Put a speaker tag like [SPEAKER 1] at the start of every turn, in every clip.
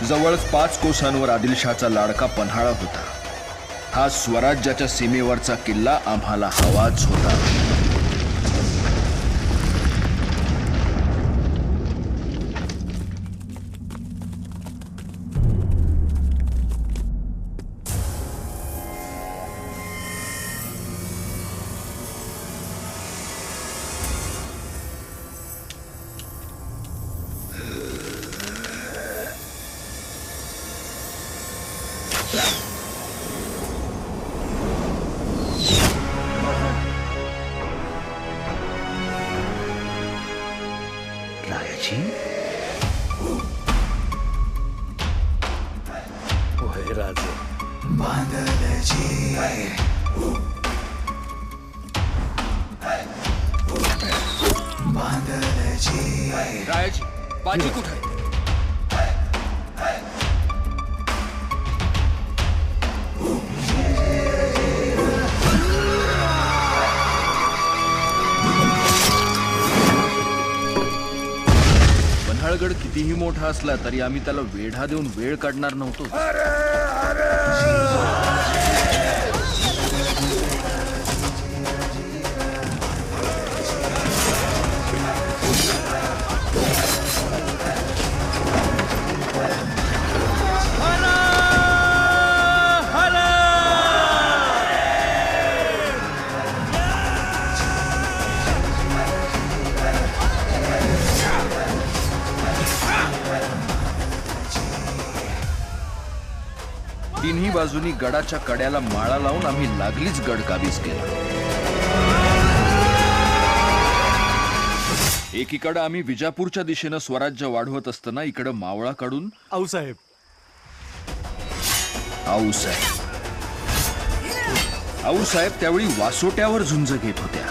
[SPEAKER 1] जवळच 5 कोसांवर आदिलशाहचा लाडका पन्हाळा होता। हा स्वराज्याच्या सीमेवरचा किल्ला आम्हाला हवाच होता। रायाजी,
[SPEAKER 2] होय राजे।
[SPEAKER 1] रायाजी, बाजी कुठे आहे? पन्हाळगड कितीही मोठा असला तरी आम्ही त्याला वेढा देऊन वेळ काढणार नव्हतो। तिन्ही बाजूनी गडाच्या कड्याला माळा लावून आम्ही लागलीच गड काबीज केला। एकीकडे आम्ही विजापूरच्या दिशेनं स्वराज्य वाढवत असताना इकडे मावळा काढून
[SPEAKER 2] आऊसाहेब
[SPEAKER 1] आऊसाहेब त्यावेळी वासोट्यावर झुंज घेत होत्या।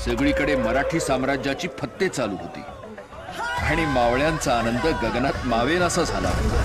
[SPEAKER 1] सगळीकडे मराठी साम्राज्याची फत्ते चालू होती आणि मावळ्यांचा आनंद गगनात मावेनासा झाला होता।